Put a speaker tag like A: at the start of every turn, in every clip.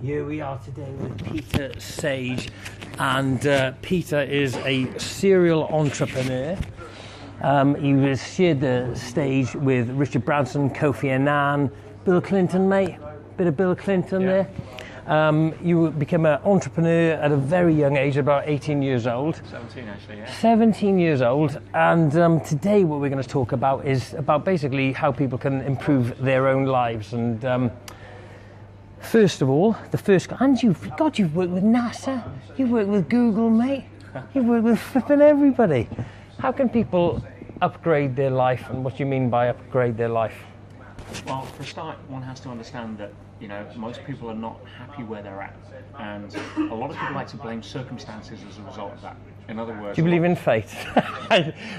A: Here we are today with Peter Sage, and Peter is a serial entrepreneur. He was shared the stage with Richard Branson, Kofi Annan, Bill Clinton, mate. Bit of Bill Clinton there. You became an entrepreneur at a very young age, about 18 years old.
B: 17 actually, yeah.
A: 17 years old, and today what we're going to talk about is about basically how people can improve their own lives. And first of all, and you've worked with NASA, you've worked with Google, mate. You've worked with flipping everybody. How can people upgrade their life, and what do you mean by upgrade their life?
B: Well, for a start, one has to understand that, most people are not happy where they're at. And a lot of people like to blame circumstances as a result of that. In other words...
A: Do you believe in fate?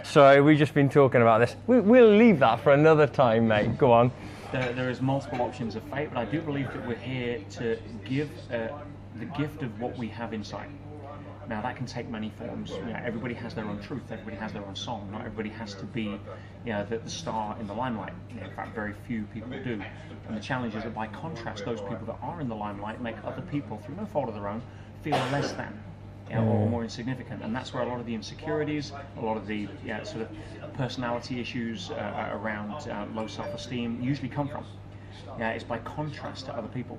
A: Sorry, we've just been talking about this. We'll leave that for another time, mate. Go on.
B: There is multiple options of fate, but I do believe that we're here to give the gift of what we have inside. Now that can take many forms. Everybody has their own truth. Everybody has their own song. Not everybody has to be, the star in the limelight. In fact, very few people do. And the challenge is that by contrast, those people that are in the limelight make other people, through no fault of their own, feel less than, or more insignificant. And that's where a lot of the insecurities, a lot of the sort of personality issues around low self-esteem usually come from. It's by contrast to other people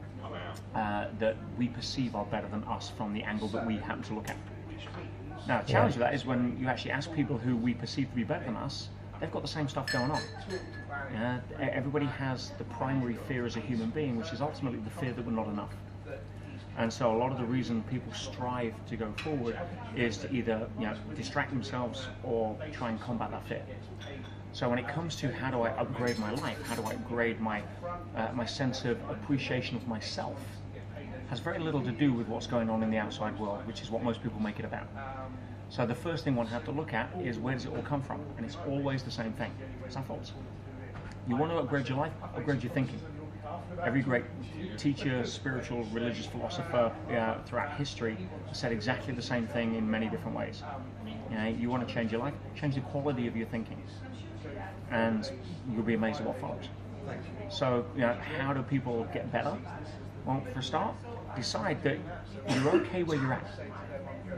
B: that we perceive are better than us from the angle that we happen to look at. Now, the challenge of that is when you actually ask people who we perceive to be better than us, they've got the same stuff going on. Everybody has the primary fear as a human being, which is ultimately the fear that we're not enough. And so a lot of the reason people strive to go forward is to either distract themselves or try and combat that fear. So when it comes to how do I upgrade my life, how do I upgrade my sense of appreciation of myself, has very little to do with what's going on in the outside world, which is what most people make it about. So the first thing one has to look at is, where does it all come from? And it's always the same thing. It's our thoughts. You want to upgrade your life, upgrade your thinking. Every great teacher, spiritual, religious philosopher throughout history said exactly the same thing in many different ways. You want to change your life, change the quality of your thinking, and you'll be amazed at what follows. So, how do people get better? Well, for a start, decide that you're okay where you're at.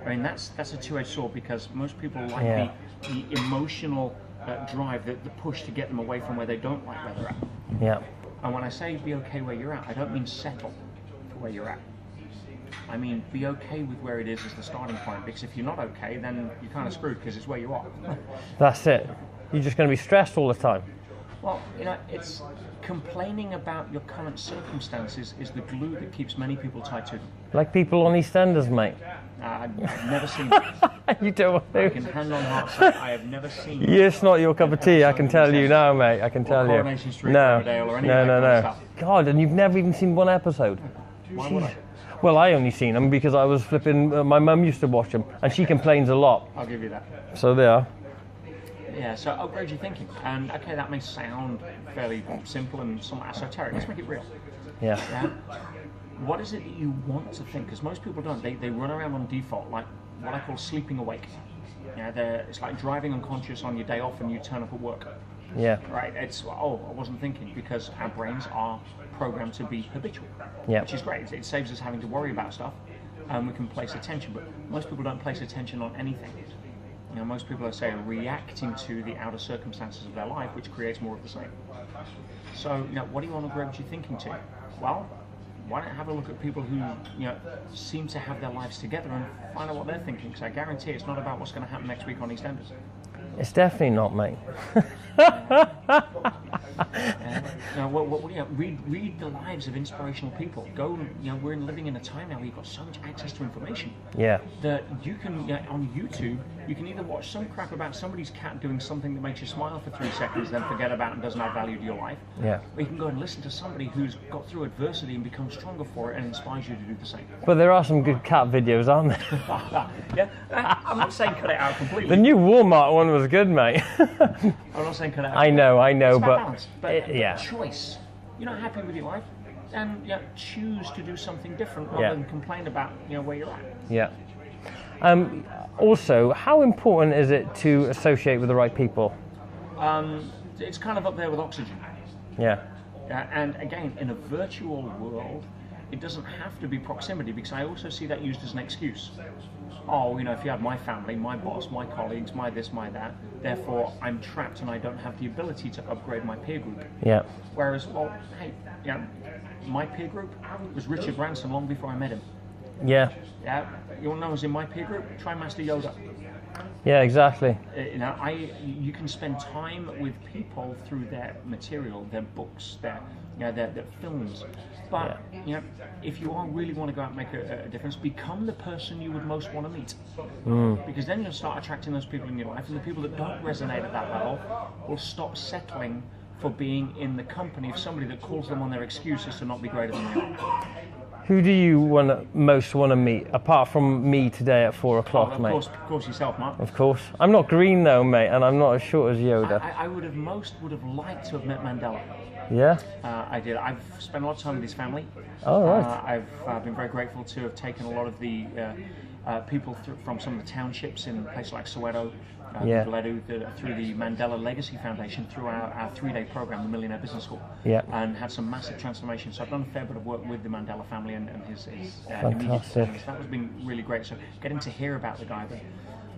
B: I mean, that's a two-edged sword, because most people like the emotional drive, the push to get them away from where they don't like where they're at.
A: Yeah.
B: And when I say be okay where you're at, I don't mean settle for where you're at. I mean, be okay with where it is as the starting point, because if you're not okay, then you're kind of screwed, because it's where you are.
A: That's it. You're just going to be stressed all the time.
B: Well, it's complaining about your current circumstances is the glue that keeps many people tied to them.
A: Like people on EastEnders, mate.
B: I've never seen it.
A: You don't want to.
B: I can hand on heart say I have never seen it.
A: It's not your cup of tea, I can tell you now, mate. I can tell you.
B: Coronation Street, Riverdale, or any of that stuff.
A: God, and you've never even seen one episode.
B: Why would I?
A: Well, I only seen them because I was flipping. My mum used to watch them, and she complains a lot.
B: I'll give you that.
A: So there are.
B: Yeah, so upgrade your thinking. And okay, that may sound fairly simple and somewhat esoteric. Let's make it real.
A: Yeah.
B: What is it that you want to think? Because most people don't. They run around on default, like what I call sleeping awake. It's like driving unconscious on your day off and you turn up at work.
A: Yeah.
B: Right. It's I wasn't thinking, because our brains are programmed to be habitual.
A: Yeah.
B: Which is great. It saves us having to worry about stuff, and we can place attention. But most people don't place attention on anything. Most people are reacting to the outer circumstances of their life, which creates more of the same. So, what do you want to upgrade your thinking to? Well, why don't have a look at people who, seem to have their lives together and find out what they're thinking? Because I guarantee it's not about what's going to happen next week on EastEnders.
A: It's definitely not, mate.
B: Read the lives of inspirational people. Go, we're living in a time now where you've got so much access to information.
A: Yeah.
B: That you can, on YouTube, you can either watch some crap about somebody's cat doing something that makes you smile for 3 seconds, then forget about it and doesn't add value to your life.
A: Yeah.
B: Or you can go and listen to somebody who's got through adversity and become stronger for it and inspires you to do the same.
A: But there are some good cat videos, aren't there?
B: Yeah. I'm not saying cut it out completely.
A: The new Walmart one was good, mate.
B: I'm not saying cut it out.
A: I know,
B: it's
A: but
B: balance, choice. You're not happy with your life, then choose to do something different rather than complain about where you're at.
A: Yeah. Also, how important is it to associate with the right people?
B: It's kind of up there with oxygen.
A: Yeah.
B: And again, in a virtual world, it doesn't have to be proximity, because I also see that used as an excuse. Oh, if you had my family, my boss, my colleagues, my this, my that, therefore I'm trapped and I don't have the ability to upgrade my peer group.
A: Yeah.
B: Whereas, well, hey, my peer group was Richard Branson long before I met him.
A: Yeah.
B: Yeah. You want to know who's in my peer group? Try Master Yoda.
A: Yeah, exactly.
B: You can spend time with people through their material, their books, their films. But if you really want to go out and make a difference, become the person you would most want to meet. Because then you'll start attracting those people in your life, and the people that don't resonate at that level will stop settling for being in the company of somebody that calls them on their excuses to not be greater than they are.
A: Who do you most want to meet, apart from me today at 4 o'clock, mate?
B: Of course yourself, Mark.
A: Of course. I'm not green though, mate, and I'm not as short as Yoda.
B: I would have liked to have met Mandela.
A: Yeah?
B: I did. I've spent a lot of time with his family.
A: Oh, right.
B: I've been very grateful to have taken a lot of the people from some of the townships in places like Soweto, through the Mandela Legacy Foundation, through our 3-day program, the Millionaire Business School, and had some massive transformation. So I've done a fair bit of work with the Mandela family and his immediate family. So that has been really great. So getting to hear about the guy there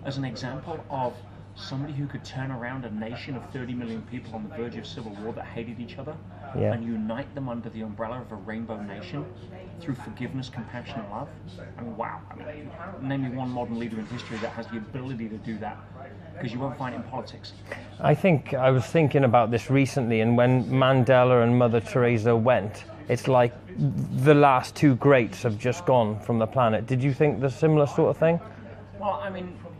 B: as an example of somebody who could turn around a nation of 30 million people on the verge of civil war that hated each other and unite them under the umbrella of a rainbow nation through forgiveness, compassion, and love. I mean, wow. Name me one modern leader in history that has the ability to do that, because you won't find it in politics. I was thinking about this recently, and when Mandela and Mother Teresa went, it's like the last two greats have just gone from the planet. Did you think the similar sort of thing? Well,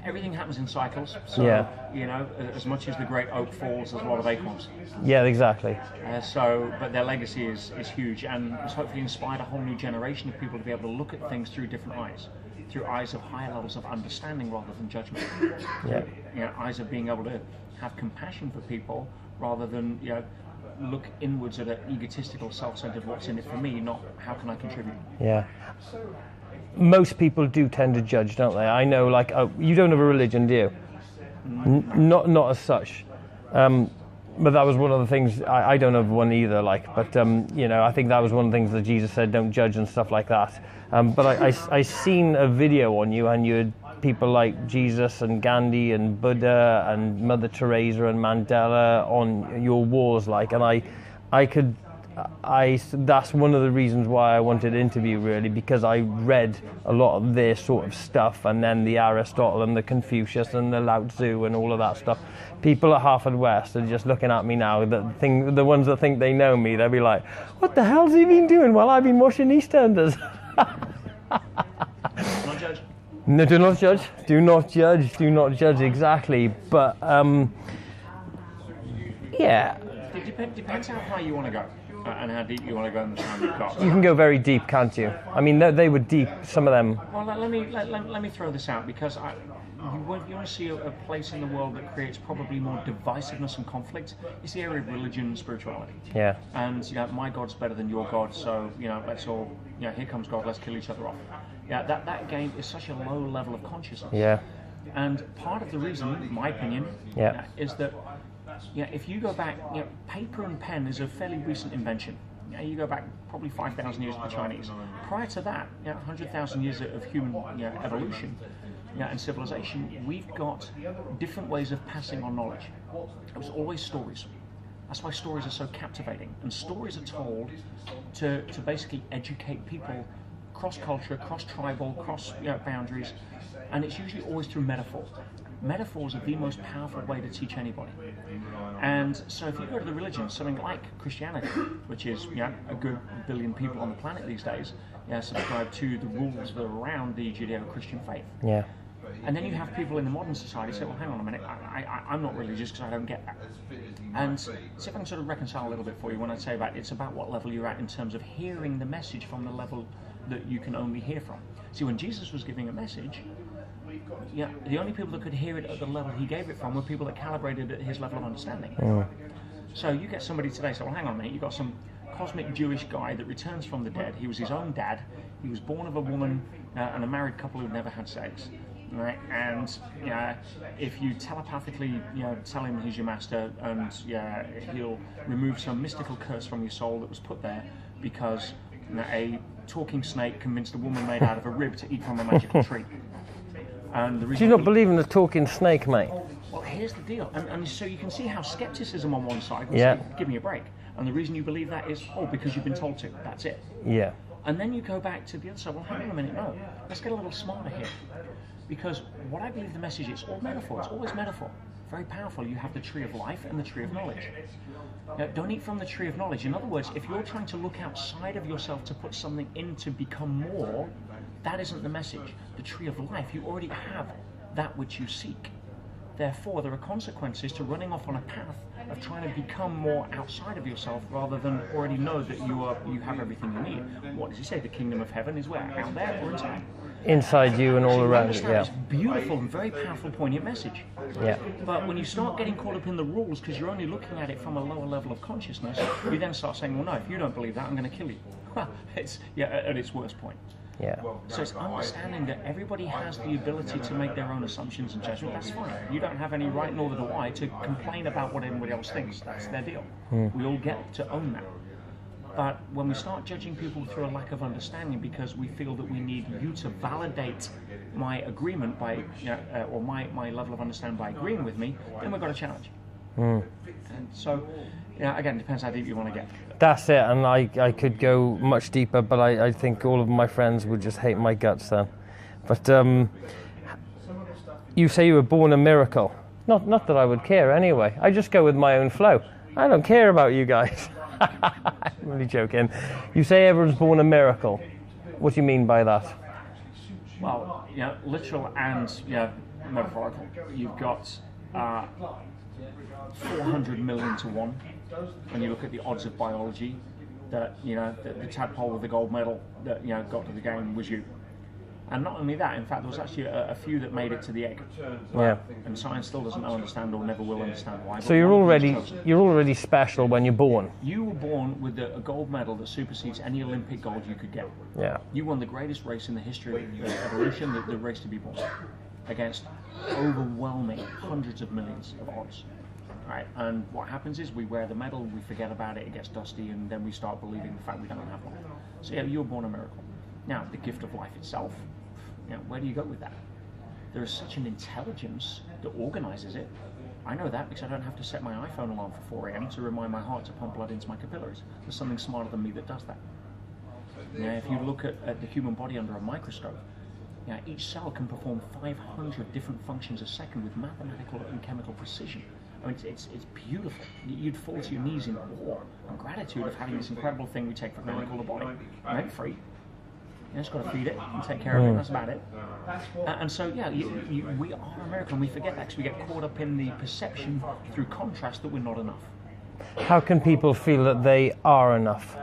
B: everything happens in cycles. So, as much as the great oak falls, there's a lot of acorns. Yeah, exactly. But their legacy is huge, and it's hopefully inspired a whole new generation of people to be able to look at things through different eyes, through eyes of higher levels of understanding rather than judgment. Eyes of being able to have compassion for people rather than look inwards at an egotistical, self-centered what's in it for me, not how can I contribute. Yeah. Most people do tend to judge, don't they? I know, you don't have a religion, do you? Not as such. But that was one of the things, I don't have one either, but I think that was one of the things that Jesus said, don't judge and stuff like that. But I seen a video on you, and you had people like Jesus and Gandhi and Buddha and Mother Teresa and Mandela on your walls, and that's one of the reasons why I wanted to interview, really, because I read a lot of their sort of stuff, and then the Aristotle and the Confucius and the Lao Tzu and all of that stuff. People at Harvard West are just looking at me now, the ones that think they know me, they'll be like, what the hell's he been doing while I've been washing EastEnders? Not judge. No, do not judge. Do not judge. Do not judge, exactly. But, yeah. It depends how high you want to go. And how deep you want to go in the time you've got. You can go very deep, can't you? They were deep, some of them. Well, let me throw this out, because you want to see a place in the world that creates probably more divisiveness and conflict. It's the area of religion and spirituality. Yeah. And my God's better than your God, so let's all here comes God, let's kill each other off. Yeah, that game is such a low level of consciousness. Yeah. And part of the reason, in my opinion, is that. If you go back, paper and pen is a fairly recent invention. You go back probably 5,000 years to the Chinese. Prior to that, 100,000 years of human evolution and civilization, we've got different ways of passing on knowledge. It was always stories. That's why stories are so captivating. And stories are told to basically educate people cross-culture, cross-tribal, cross-boundaries, and it's usually always through metaphor. Metaphors are the most powerful way to teach anybody. And so if you go to the religion, something like Christianity, which is a good billion people on the planet these days, subscribe to the rules that are around the Judeo-Christian faith. Yeah. And then you have people in the modern society say, well, hang on a minute, I'm not religious because I don't get that. And see if I can sort of reconcile a little bit for you when I say that it's about what level you're at in terms of hearing the message from the level that you can only hear from. See, when Jesus was giving a message, the only people that could hear it at the level he gave it from were people that calibrated at his level of understanding. So you get somebody today say, well, hang on a minute, you've got some cosmic Jewish guy that returns from the dead. He was his own dad. He was born of a woman and a married couple who'd never had sex. Right? And if you telepathically tell him he's your master, and he'll remove some mystical curse from your soul that was put there because a talking snake convinced a woman made out of a rib to eat from a magical tree. And the reason
A: Do you not believe in the talking snake, mate?
B: Well, here's the deal. And so you can see how skepticism on one side will
A: Yeah.
B: say, give me a break. And the reason you believe that is, because you've been told to. That's it.
A: Yeah.
B: And then you go back to the other side. Well, hang on a minute. No, let's get a little smarter here. Because what I believe the message is, all metaphor. It's always metaphor. Very powerful. You have the tree of life and the tree of knowledge. Now, don't eat from the tree of knowledge. In other words, if you're trying to look outside of yourself to put something in to become more, that isn't the message. The tree of life, you already have that which you seek. Therefore, there are consequences to running off on a path of trying to become more outside of yourself rather than already know that you have everything you need. What does he say? The kingdom of heaven is where? Out there or inside?
A: Inside you and all around it, yeah.
B: It's beautiful and very powerful, poignant message.
A: Yeah.
B: But when you start getting caught up in the rules because you're only looking at it from a lower level of consciousness, you then start saying, well, no, if you don't believe that, I'm going to kill you. It's at its worst point.
A: Yeah.
B: So it's understanding that everybody has the ability to make their own assumptions and judgment. That's fine. You don't have any right, nor do I, to complain about what anybody else thinks. That's their deal. We all get to own that. But when we start judging people through a lack of understanding because we feel that we need you to validate my agreement by, or my level of understanding by agreeing with me, then we've got a challenge. And so, again, it depends how deep you want to get.
A: That's it, and I could go much deeper, but I think all of my friends would just hate my guts then. But you say you were born a miracle. Not that I would care anyway. I just go with my own flow. I don't care about you guys. I'm really joking. You say everyone's born a miracle. What do you mean by that?
B: Well, literal and metaphorical. You've got 400 million to 1 when you look at the odds of biology that the tadpole with the gold medal that got to the game was you. And not only that, in fact, there was actually a few that made it to the egg.
A: Yeah.
B: And science still doesn't understand or never will understand why.
A: So you're already special when you're born.
B: You were born with a gold medal that supersedes any Olympic gold you could get.
A: Yeah.
B: You won the greatest race in the history of evolution, the race to be born, against overwhelming hundreds of millions of odds. Right? And what happens is we wear the medal, we forget about it, it gets dusty, and then we start believing the fact we don't have one. So you were born a miracle. Now, the gift of life itself, where do you go with that? There is such an intelligence that organizes it. I know that because I don't have to set my iPhone alarm for 4 a.m. to remind my heart to pump blood into my capillaries. There's something smarter than me that does that. If you look at the human body under a microscope, each cell can perform 500 different functions a second with mathematical and chemical precision. I mean, it's beautiful. You'd fall to your knees in awe and gratitude of having this incredible thing we take for granted called a body. Rent free. You just got to feed it and take care of it. That's about it. And so, we are a miracle, and we forget that because we get caught up in the perception through contrast that we're not enough.
A: How can people feel that they are enough?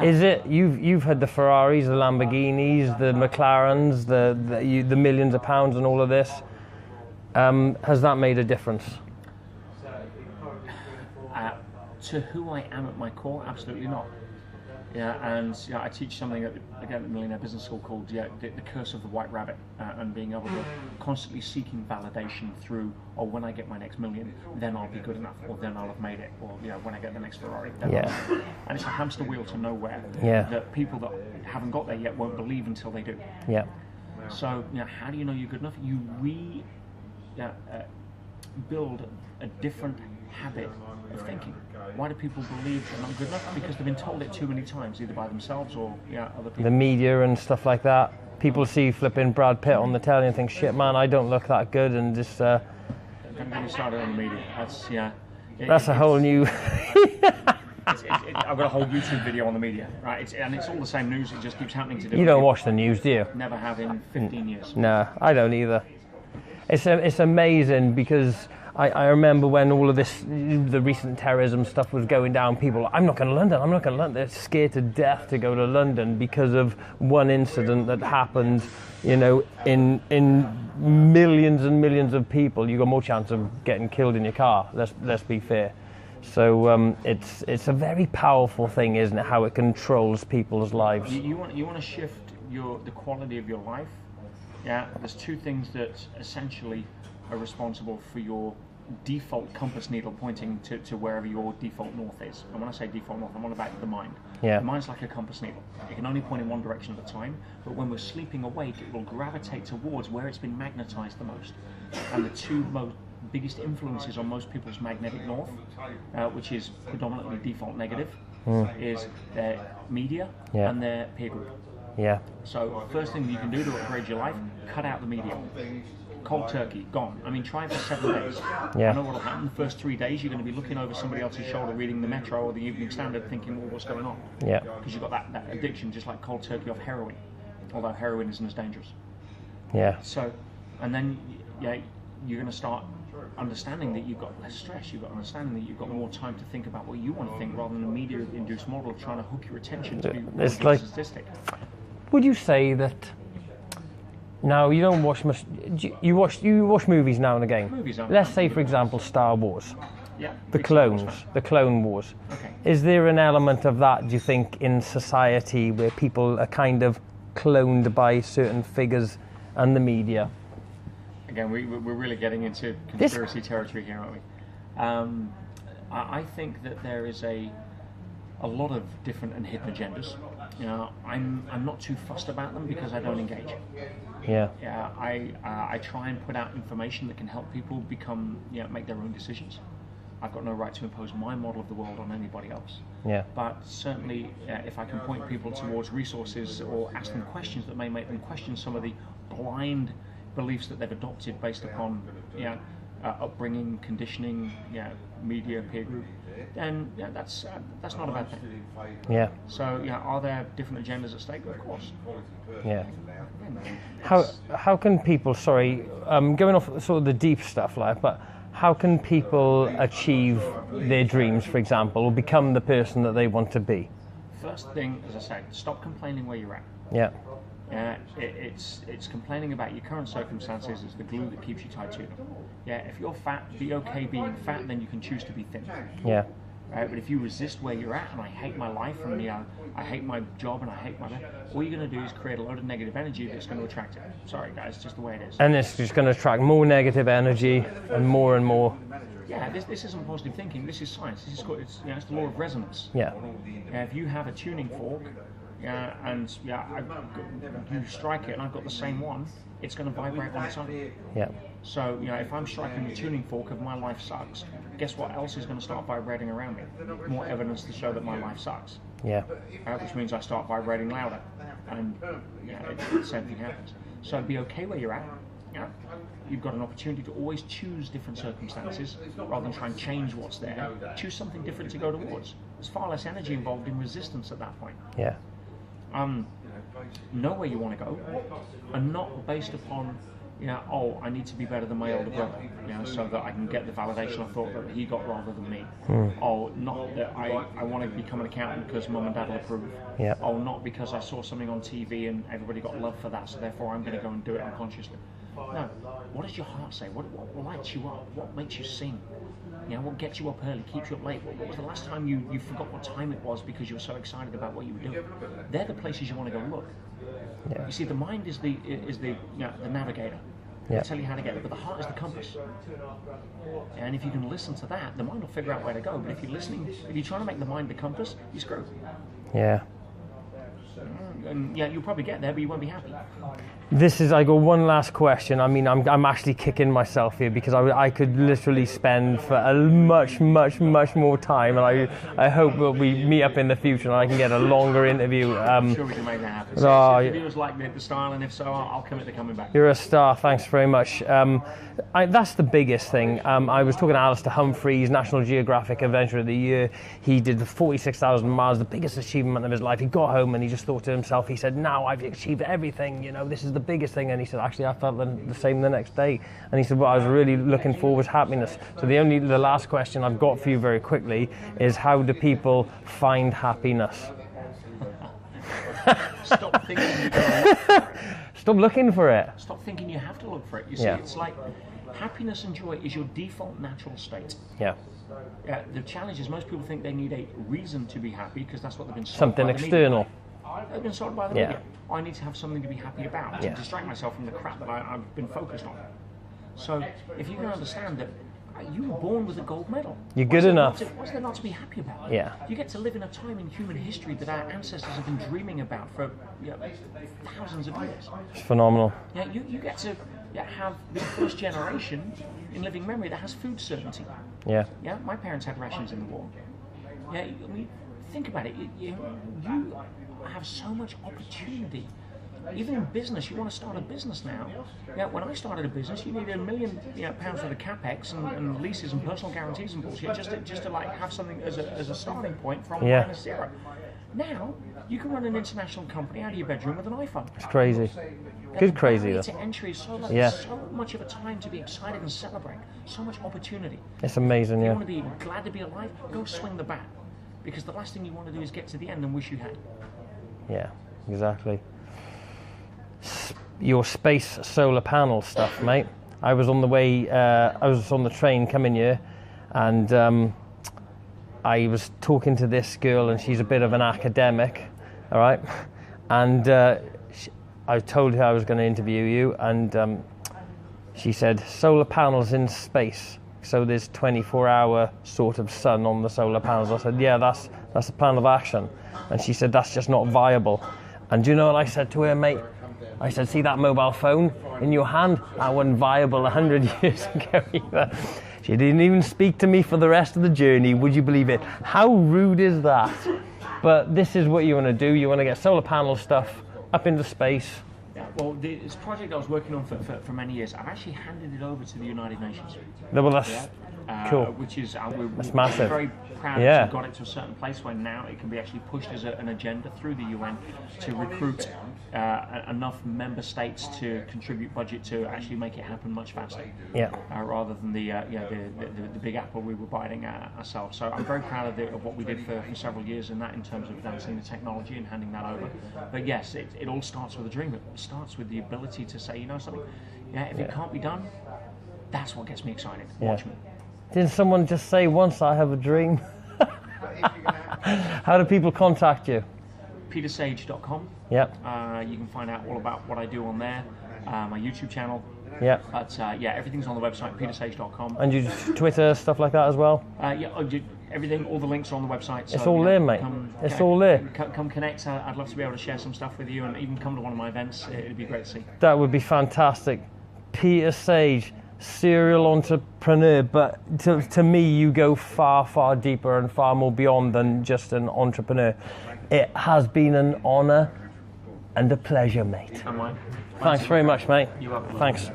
A: Is it you've had the Ferraris, the Lamborghinis, the McLarens, the millions of pounds, and all of this? Has that made a difference?
B: To who I am at my core, absolutely not. And I teach something at the Millionaire Business School called the curse of the white rabbit, and being able to constantly seeking validation through, when I get my next million, then I'll be good enough, or then I'll have made it, or when I get the next Ferrari. Then and it's a hamster wheel to nowhere that people that haven't got there yet won't believe until they do.
A: Yeah.
B: So how do you know you're good enough? You build a different habit of thinking. Why do people believe they're not good enough? Because they've been told it too many times, either by themselves or other people.
A: The media and stuff like that. People see flipping Brad Pitt on the telly and think, shit, man, I don't look that good, and just. Don't
B: get me started on the media.
A: That's a whole new.
B: I've got a whole YouTube video on the media, right? It's all the same news. It just keeps happening to different
A: You don't
B: people.
A: watch the news, do you?
B: Never have in 15 years.
A: No, I don't either. It's amazing because I remember when all of this, the recent terrorism stuff was going down, people, I'm not going to London. They're scared to death to go to London because of one incident that happened, in millions and millions of people. You've got more chance of getting killed in your car, let's be fair. So it's a very powerful thing, isn't it, how it controls people's lives.
B: You want to shift the quality of your life. There's two things that essentially are responsible for your default compass needle pointing to wherever your default north is. And when I say default north, I'm on about the mind.
A: Yeah.
B: The mind's like a compass needle. It can only point in one direction at a time, but when we're sleeping awake, it will gravitate towards where it's been magnetized the most. And the two biggest influences on most people's magnetic north, which is predominantly default negative, is their media and their peer group.
A: Yeah.
B: So first thing you can do to upgrade your life, cut out the media. Cold turkey, gone. I mean, try it for 7 days.
A: Yeah.
B: I know what'll happen. The first 3 days, you're going to be looking over somebody else's shoulder, reading the Metro or the Evening Standard, thinking, well, what's going on?
A: Yeah.
B: Because you've got that addiction, just like cold turkey off heroin, although heroin isn't as dangerous.
A: Yeah.
B: So, and then you're going to start understanding that you've got less stress. You've got understanding that you've got more time to think about what you want to think, rather than a media-induced model of trying to hook your attention to be
A: it's like,
B: statistic.
A: Would you say that? Now you don't watch much. You watch movies now and again.
B: Movies,
A: Let's say, for example, Star Wars.
B: Yeah.
A: The Clone Wars.
B: Okay.
A: Is there an element of that, do you think, in society where people are kind of cloned by certain figures and the media?
B: Again, we're really getting into conspiracy territory here, aren't we? I think that there is a lot of different and hidden agendas. You know, I'm not too fussed about them because I don't engage.
A: Yeah.
B: Yeah, I try and put out information that can help people make their own decisions. I've got no right to impose my model of the world on anybody else.
A: Yeah.
B: But certainly, if I can point people towards resources or ask them questions that may make them question some of the blind beliefs that they've adopted based upon upbringing, conditioning, media, peer group, then that's not a bad thing.
A: Yeah.
B: So are there different agendas at stake? Of course.
A: Yeah. How can people? Sorry, going off sort of the deep stuff, but how can people achieve their dreams, for example, or become the person that they want to be?
B: First thing, as I said, stop complaining where you're at.
A: Yeah.
B: It's complaining about your current circumstances is the glue that keeps you tied to them. Yeah, if you're fat, be okay being fat, then you can choose to be thin.
A: Yeah.
B: But if you resist where you're at, and I hate my life, and I hate my job, and I hate my life, all you're going to do is create a load of negative energy that's going to attract it. Sorry, guys, it's just the way it is.
A: And it's just going to attract more negative energy and more and more.
B: Yeah, this isn't positive thinking. This is science. This is called, it's the law of resonance.
A: Yeah.
B: If you have a tuning fork, and you strike it, and I've got the same one, it's going to vibrate on its own.
A: Yeah.
B: So if I'm striking the tuning fork of my life sucks, guess what else is going to start vibrating around me? More evidence to show that my life sucks.
A: Yeah.
B: Which means I start vibrating louder, and the same thing happens. So be okay where you're at. You've got an opportunity to always choose different circumstances rather than try and change what's there. Choose something different to go towards. There's far less energy involved in resistance at that point.
A: Yeah.
B: Know where you want to go, and not based upon, I need to be better than my older brother, so that I can get the validation I thought that he got rather than me. Not that I want to become an accountant because mum and dad will approve.
A: Yeah.
B: Not because I saw something on TV and everybody got love for that, so therefore I'm going to go and do it unconsciously. No. What does your heart say? What lights you up? What makes you sing? What gets you up early, keeps you up late? What was the last time you forgot what time it was because you were so excited about what you were doing? They're the places you want to go look.
A: Yeah.
B: You see, the mind is the navigator.
A: Yeah.
B: It'll tell you how to get it, but the heart is the compass. And if you can listen to that, the mind will figure out where to go. But if you're trying to make the mind the compass, you're screwed.
A: Yeah.
B: And you'll probably get there, but you won't be happy.
A: I got one last question. I mean, I'm actually kicking myself here because I could literally spend for a much more time, and I hope that we meet up in the future and I can get a longer interview.
B: I'm sure we can make that happen. So if you like the style, and if so, I'll commit to coming back.
A: You're a star. Thanks very much. That's the biggest thing. I was talking to Alistair Humphreys, National Geographic Adventure of the Year. He did the 46,000 miles, the biggest achievement of his life. He got home and he just thought to himself, he said, now I've achieved everything, this is the biggest thing. And he said, actually, I felt the same the next day. And he said, well, I was really looking forward to happiness. So the last question I've got for you very quickly is, how do people find happiness?
B: Stop thinking you can.
A: Stop looking for it.
B: Stop thinking you have to look for it. You see, it's like happiness and joy is your default natural state.
A: Yeah.
B: The challenge is most people think they need a reason to be happy because that's what they've been sold
A: something
B: by the
A: external.
B: Media. They've been sold by the media. I need to have something to be happy about, to distract myself from the crap that I've been focused on. So if you can understand that You were born with a gold medal.
A: You're good enough.
B: What's there not to be happy about?
A: Yeah.
B: You get to live in a time in human history that our ancestors have been dreaming about for thousands of years.
A: It's phenomenal.
B: Yeah, you get to have the first generation in living memory that has food certainty.
A: Yeah.
B: Yeah, my parents had rations in the war. Yeah, I mean, think about it. You have so much opportunity. Even in business, you want to start a business now. Yeah, when I started a business, you needed £1 million pounds worth of capex and leases and personal guarantees and bullshit just to like have something as a starting point from minus zero. Now you can run an international company out of your bedroom with an iPhone.
A: It's crazy. Good crazy though.
B: To entry is so much of a time to be excited and celebrate. So much opportunity.
A: It's amazing.
B: If you
A: Yeah.
B: want to be glad to be alive, go swing the bat, because the last thing you want to do is get to the end and wish you had.
A: Yeah. Exactly. Your space solar panel stuff, mate. I was on the way. I was on the train coming here, and I was talking to this girl, and she's a bit of an academic, all right. And I told her I was going to interview you, and she said solar panels in space. So there's 24-hour sort of sun on the solar panels. I said, yeah, that's a plan of action. And she said that's just not viable. And do you know what I said to her, mate? I said, see that mobile phone in your hand? That wasn't viable 100 years ago either. She didn't even speak to me for the rest of the journey. Would you believe it? How rude is that? But this is what you want to do. You want to get solar panel stuff up into space.
B: Yeah, well, this project I was working on for many years, I've actually handed it over to the United Nations.
A: Well, that's cool.
B: Which is
A: that's massive.
B: Very proud to have got it to a certain place where now it can be actually pushed as an agenda through the UN to recruit enough member states to contribute budget to actually make it happen much faster.
A: Yeah.
B: Rather than the big apple we were biting ourselves. So I'm very proud of what we did for several years in that, in terms of advancing the technology and handing that over. But yes, it all starts with a dream. It starts with the ability to say, you know something, if it can't be done, that's what gets me excited. Watch me.
A: Didn't someone just say once, I have a dream? How do people contact you?
B: petersage.com.
A: Yep.
B: You can find out all about what I do on there, my YouTube channel.
A: Yep.
B: But everything's on the website, petersage.com.
A: And you Twitter, stuff like that as well?
B: Everything, all the links are on the website.
A: It's all there, mate. It's all there.
B: Come connect. I'd love to be able to share some stuff with you, and even come to one of my events. It'd be great to see.
A: That would be fantastic. Peter Sage, serial entrepreneur, but to me you go far, far deeper and far more beyond than just an entrepreneur. It has been an honour and a pleasure, mate.
B: And mine.
A: Thanks very much, mate.
B: You're welcome.
A: Thanks.